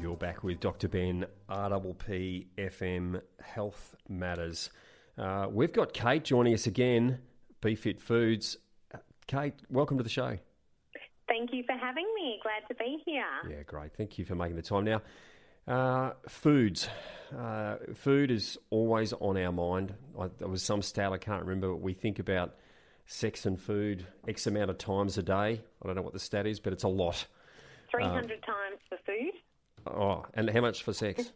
You're back with Dr. Ben, RPP FM Health Matters. We've got Kate joining us again, BeFit Foods. Kate, welcome to the show. Thank you for having me. Glad to be here. Yeah, great. Thank you for making the time. Now, foods. Food is always on our mind. There was some stat, I can't remember, but we think about sex and food X amount of times a day. I don't know what the stat is, but it's a lot. 300 times for food. Oh, and how much for sex?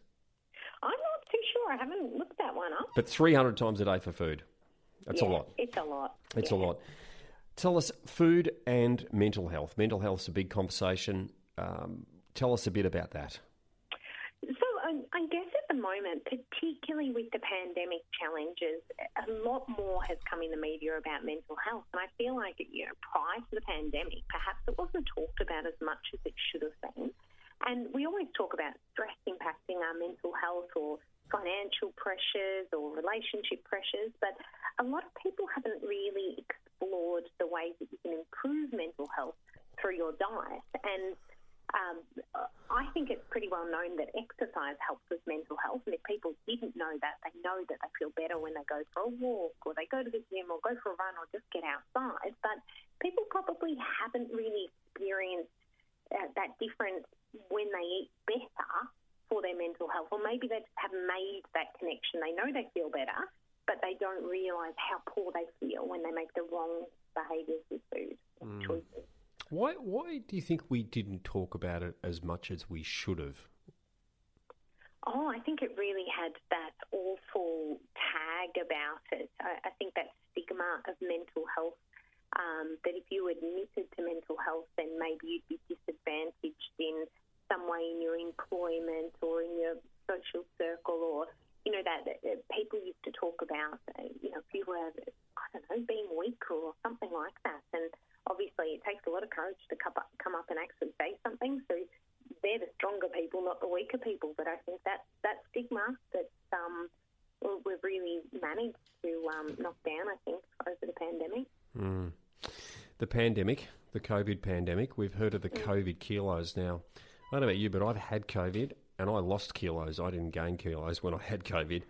I'm not too sure. I haven't looked that one up. But 300 times a day for food. That's a lot. It's a lot. It's a lot. Tell us, food and mental health. Mental health is a big conversation. Tell us a bit about that. So I guess at the moment, particularly with the pandemic challenges, a lot more has come in the media about mental health. And I feel like, prior to the pandemic, perhaps it wasn't talked about as much as it should have been. And we always talk about stress impacting our mental health or financial pressures or relationship pressures, but a lot of people haven't really explored the ways that you can improve mental health through your diet. And I think it's pretty well known that exercise helps with mental health. And if people didn't know that, they know that they feel better when they go for a walk or they go to the gym or go for a run or just get outside. But people probably haven't really experienced that difference when they eat better for their mental health, or maybe they just haven't made that connection. They know they feel better, but they don't realise how poor they feel when they make the wrong behaviours with food choices. Why do you think we didn't talk about it as much as we should have? Oh, I think it really had that awful tag about it. I think that stigma of mental health, that if you admitted to mental health, then maybe you'd be disadvantaged in some way in your employment or in your social circle, or, that people used to talk about, if you were, being weak or something like that. And obviously it takes a lot of courage to come up and actually say something. So they're the stronger people, not the weaker people. But I think that stigma that we've really managed to knock down, I think, over the pandemic. The pandemic, the COVID pandemic, we've heard of the COVID kilos. Now, I don't know about you, but I've had COVID and I lost kilos. I didn't gain kilos when I had COVID.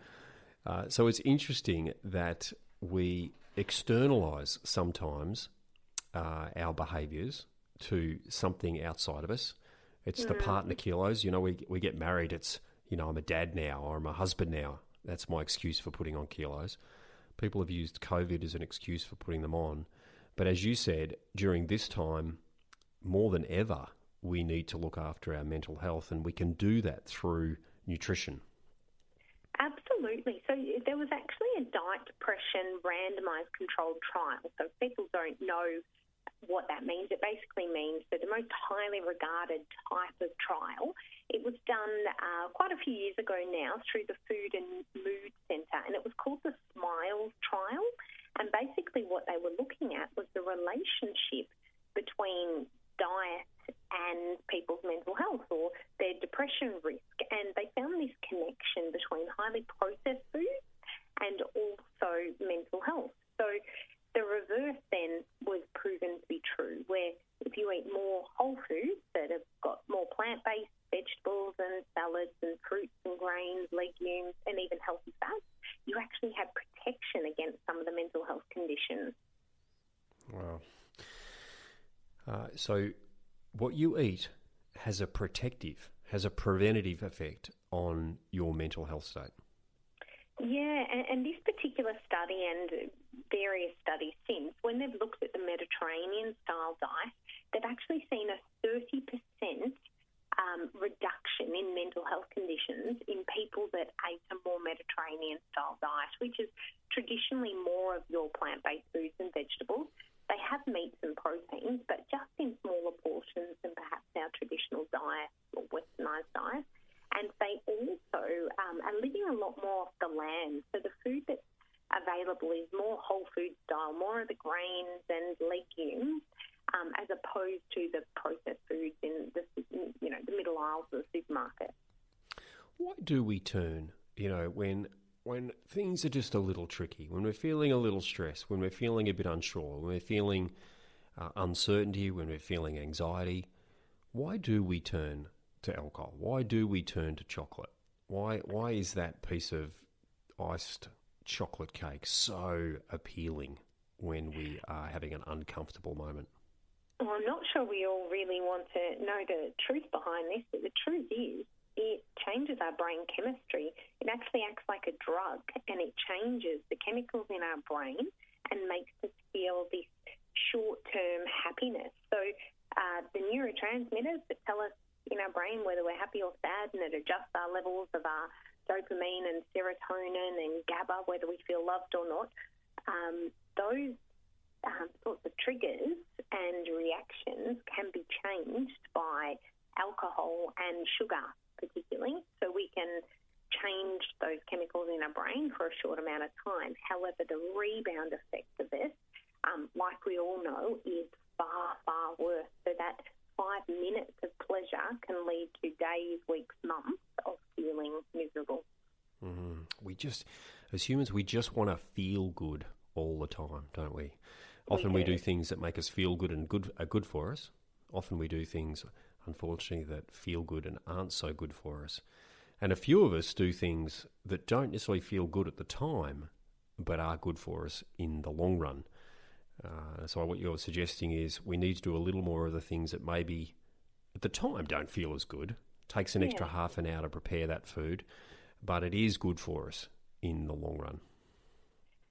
So it's interesting that we externalise sometimes our behaviours to something outside of us. It's the partner kilos. We get married. It's, I'm a dad now or I'm a husband now. That's my excuse for putting on kilos. People have used COVID as an excuse for putting them on. But as you said, during this time, more than ever, we need to look after our mental health, and we can do that through nutrition. Absolutely. So there was actually a diet depression randomised controlled trial. So if people don't know what that means, it basically means that the most highly regarded type of trial, it was done quite a few years ago now through the Food and Mood Centre, and it was called the SMILES trial. And basically what they were looking at was the relationship between diet and people's mental health or their depression risk. And they found this connection between highly processed foods and also mental health. So the reverse then was proven to be true, where if you eat more whole foods that have got more plant-based vegetables and salads and fruits and grains, legumes, and even healthy fats, you actually have protection against some of the mental health conditions. Wow. So what you eat has a preventative effect on your mental health state. Yeah, and this particular study and various studies since, when they've looked at the Mediterranean-style diet, they've actually seen a 30% reduction in mental health conditions in people that ate a more Mediterranean-style diet, which is traditionally more of your plant-based foods and vegetables. They have meats and proteins, but just in smaller portions than perhaps our traditional diet or westernised diet. And they also are living a lot more off the land. So the food that's available is more whole food style, more of the grains and legumes, as opposed to the processed foods in the middle aisles of the supermarket. Why do we turn, when things are just a little tricky, when we're feeling a little stressed, when we're feeling a bit unsure, when we're feeling uncertainty, when we're feeling anxiety, why do we turn to alcohol? Why do we turn to chocolate? Why is that piece of iced chocolate cake so appealing when we are having an uncomfortable moment? Well, I'm not sure we all really want to know the truth behind this, but the truth is it changes our brain chemistry. It actually acts like a drug, and it changes the chemicals in our brain and makes us feel this short-term happiness. So the neurotransmitters that tell us in our brain whether we're happy or sad, and it adjusts our levels of our dopamine and serotonin and GABA, whether we feel loved or not, those sorts of triggers and reactions can be changed by alcohol and sugar particularly, so we can change those chemicals in our brain for a short amount of time. However, the rebound effect of this, like we all know, is far, far worse. So that 5 minutes of pleasure can lead to days, weeks, months of feeling miserable. As humans, we just want to feel good all the time, don't we? Often we do things that make us feel good and are good for us. Often we do things, unfortunately, that feel good and aren't so good for us. And a few of us do things that don't necessarily feel good at the time, but are good for us in the long run. So what you're suggesting is we need to do a little more of the things that maybe at the time don't feel as good. Takes an extra half an hour to prepare that food, but it is good for us in the long run.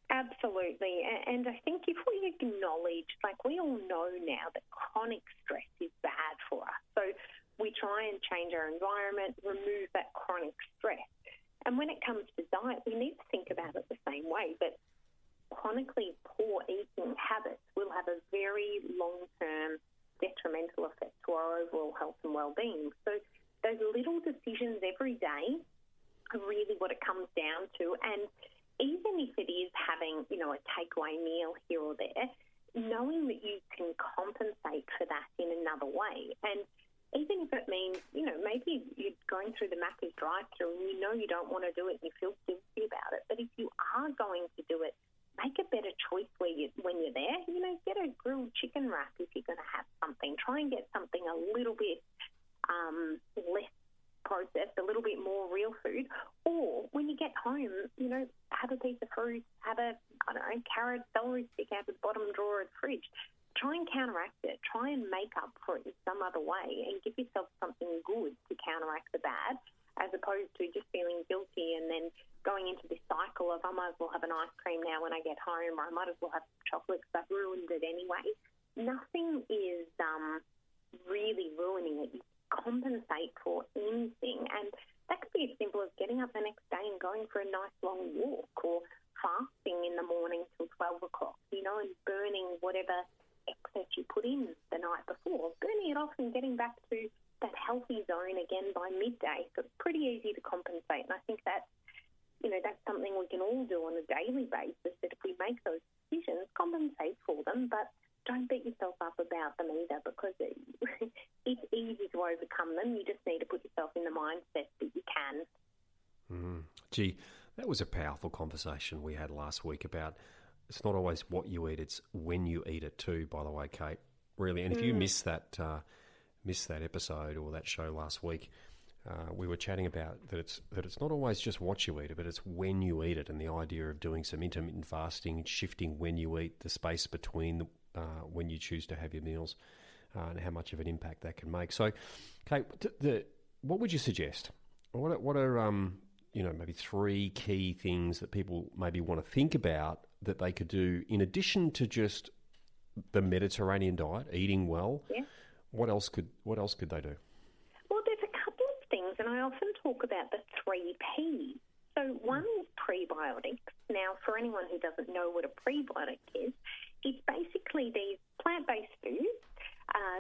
Absolutely. And I think if we acknowledge, like we all know now that chronic stress is bad for us. So we try and change our environment, remove that chronic stress. And when it comes to diet, we need to think about it the same way. But chronically poor eating habits will have a very long-term detrimental effect to our overall health and well-being. So those little decisions every day are really what it comes down to. And even if it is having, a takeaway meal here or there, knowing that you can compensate for that in another way. And even if it means, maybe you're going through the Macca's drive-thru and you don't want to do it and you feel guilty about it. But if you are going to do it, make a better choice when you're there. Get a grilled chicken wrap if you're going to have something. Try and get something a little bit less processed, a little bit more real food. Or when you get home, have a piece of fruit, have a, carrot, celery stick out of the bottom drawer of the fridge. Try and counteract it. Try and make up for it in some other way and give yourself something good to counteract the bad, as opposed to just feeling guilty and then going into this cycle of I might as well have an ice cream now when I get home, or I might as well have chocolate because I've ruined it anyway. Nothing is really ruining it. You compensate for anything, and that could be as simple as getting up the next day and going for a nice long walk, or fasting in the morning till 12 o'clock, and burning whatever excess you put in the night before, burning it off and getting back to that healthy zone again by midday. So it's pretty easy to compensate, and I think that's something we can all do on a daily basis, that if we make those decisions, compensate for them, but don't beat yourself up about them either, because it's easy to overcome them. You just need to put yourself in the mindset that you can. Gee, that was a powerful conversation we had last week about it's not always what you eat, it's when you eat it too, by the way, Kate. Really. And if you missed that episode or that show last week, we were chatting about that it's not always just what you eat, but it's when you eat it, and the idea of doing some intermittent fasting, shifting when you eat, the space between when you choose to have your meals, and how much of an impact that can make. So, Kate, what would you suggest? What are maybe 3 key things that people maybe want to think about that they could do in addition to just the Mediterranean diet, eating well? Yeah. What else could they do? Well, there's a couple of things, and I often talk about the 3 Ps. So one is prebiotics. Now, for anyone who doesn't know what a prebiotic is, it's basically these plant-based foods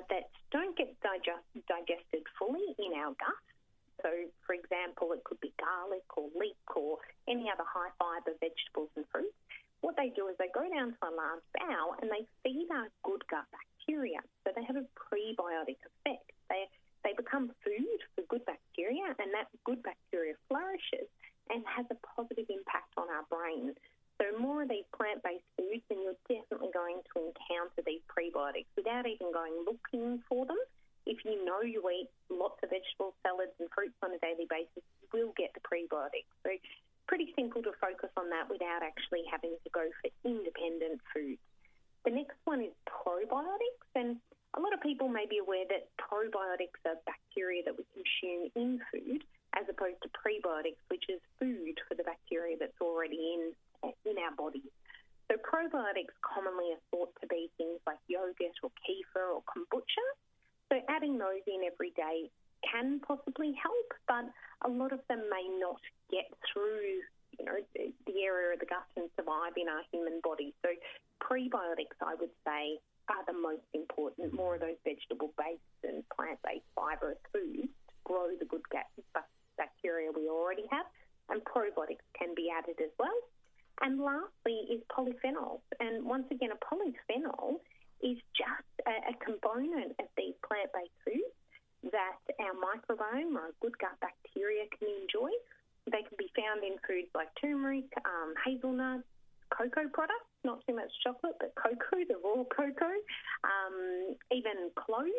that don't get digested fully in our gut. So, for example, it could be garlic or leek or any other high-fibre vegetables and fruits. What they do is they go down to our large bowel and they feed our good gut bacteria. So they have a prebiotic effect. They become food for good bacteria, and that good bacteria flourishes and has a positive impact on our brain. So more of these plant-based foods, and you're definitely going to encounter these prebiotics without even going looking for them. If you know you eat lots of vegetables, salads and fruits on a daily basis, you will get the prebiotics. So pretty simple to focus on that without actually having to go for independent foods. The next one is probiotics, and a lot of people may be aware that probiotics are bacteria that we consume in food as opposed to prebiotics, which is food for the bacteria that's already in our bodies. So probiotics commonly are thought to be things like yogurt or kefir or kombucha. So adding those in every day can possibly help, but a lot of them may not get through, the area of the gut and survive in our human body. So prebiotics, I would say, are the most important. More of those vegetable-based and plant-based fibrous foods to grow the good bacteria we already have, and probiotics can be added as well. And lastly is polyphenols. And once again, a polyphenol is just a component of these plant-based foods that our microbiome or good gut bacteria can enjoy. They can be found in foods like turmeric, hazelnuts, cocoa products, not too much chocolate, but cocoa, the raw cocoa, even cloves,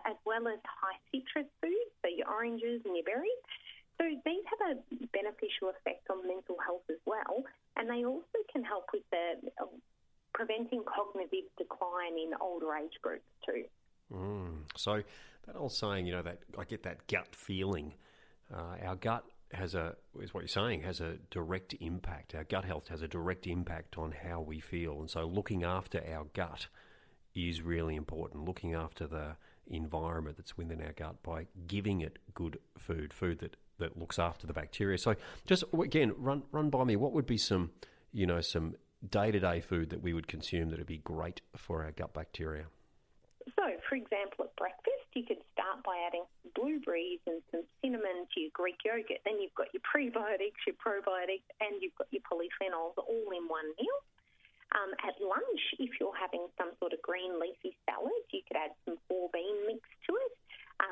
as well as high citrus foods, so your oranges and your berries. So these have a beneficial effect on mental health as well, and they also can help with preventing cognitive decline in older age groups too. So that old saying, that I get that gut feeling. Our gut has is what you're saying, has a direct impact. Our gut health has a direct impact on how we feel. And so looking after our gut is really important. Looking after the environment that's within our gut by giving it good food that looks after the bacteria. So just, again, run by me, what would be some day-to-day food that we would consume that would be great for our gut bacteria? So, for example, at breakfast, you could start by adding some blueberries and some cinnamon to your Greek yogurt. Then you've got your prebiotics, your probiotics, and you've got your polyphenols all in one meal. At lunch, if you're having some sort of green leafy salad, you could add some 4-bean mix to it,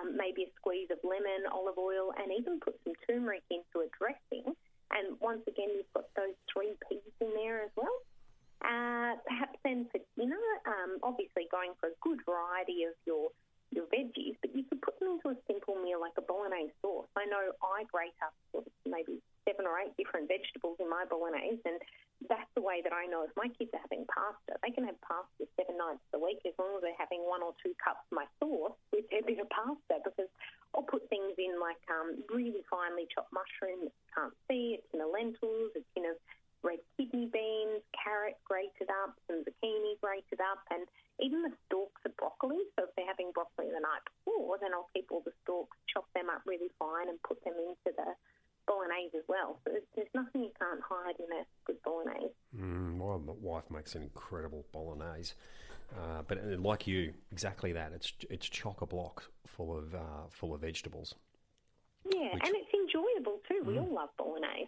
maybe a squeeze of lemon, olive oil, and even put some turmeric into a dressing. And once again, you've got those 3 Ps in there as well. Perhaps then for dinner, obviously going for a good variety of your veggies, but you could put them into a simple meal like a bolognese sauce. I know I grate up maybe 7 or 8 different vegetables in my bolognese, and that's the way that I know if my kids are having pasta, they can have pasta 7 nights a week as long as they're having 1 or 2 cups of my sauce with their bit of pasta, because I'll put things in like really finely chopped mushrooms that you can't see, it's in the lentils, it's in red kidney beans, carrot grated up, some zucchini grated up, and even the stalks of broccoli. So if they're having broccoli the night before, then I'll keep all the stalks, chop them up really fine and put them into the bolognese as well. So there's nothing you can't hide in a good bolognese. My wife makes an incredible bolognese, but like you, exactly that. It's chock-a-block full of vegetables. Yeah, and it's enjoyable too. We all love bolognese.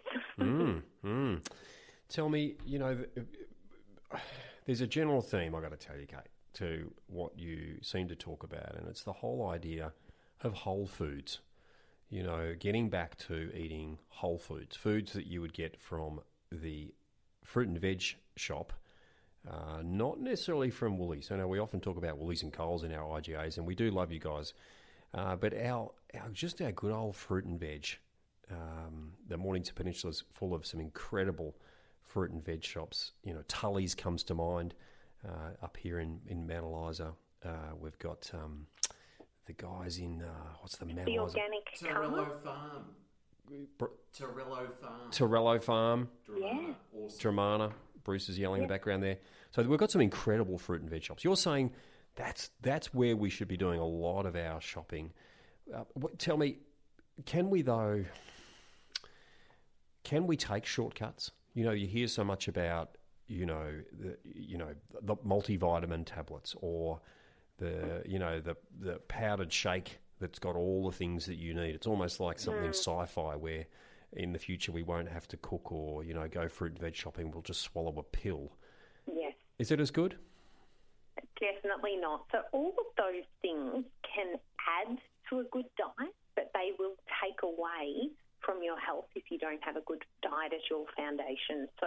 Tell me, there's a general theme, I've got to tell you, Kate, to what you seem to talk about, and it's the whole idea of whole foods. Getting back to eating whole foods that you would get from the fruit and veg shop, not necessarily from Woolies. I know we often talk about Woolies and Coles in our IGAs, and we do love you guys, but our good old fruit and veg. The Mornington Peninsula is full of some incredible fruit and veg shops. Tully's comes to mind up here in Mount Eliza. We've got the guys in what's the Mount The Eliza? organic Torello Farm. Torello Farm. Yeah. Awesome. Dramana. Bruce is yelling in the background there. So we've got some incredible fruit and veg shops. You're saying that's where we should be doing a lot of our shopping. Tell me, can we take shortcuts? You hear so much about the multivitamin tablets or the powdered shake that's got all the things that you need. It's almost like something sci-fi where in the future we won't have to cook or go fruit and veg shopping. We'll just swallow a pill. Yes. Is it as good? Definitely not. So all of those things can add to a good diet, but they will take away from your health if you don't have a good diet as your foundation. So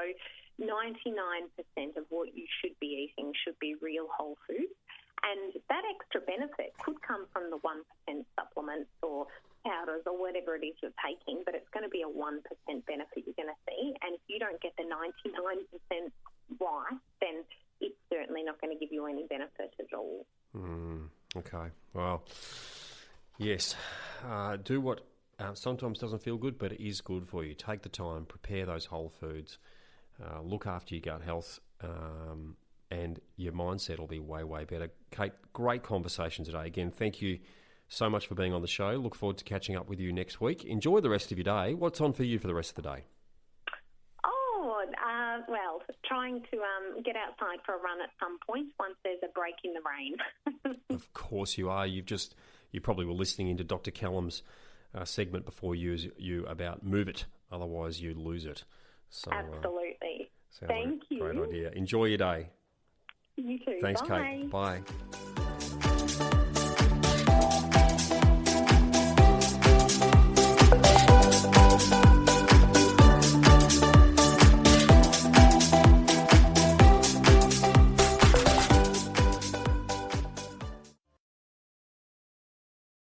99% of what you should be eating should be real whole foods. And that extra benefit could come from the 1% supplements or powders or whatever it is you're taking, but it's going to be a 1% benefit you're going to see. And if you don't get the 99% right, then it's certainly not going to give you any benefit at all. Okay. Well, yes. Do what sometimes doesn't feel good, but it is good for you. Take the time, prepare those whole foods, look after your gut health, and your mindset will be way, way better. Kate, great conversation today. Again, thank you so much for being on the show. Look forward to catching up with you next week. Enjoy the rest of your day. What's on for you for the rest of the day? Well, trying to get outside for a run at some point once there's a break in the rain. Of course you are. You probably were listening into Dr. Callum's segment before you about move it, otherwise you lose it. So, absolutely. Thank you. Great idea. Enjoy your day. You too. Thanks, Bye. Kate. Bye.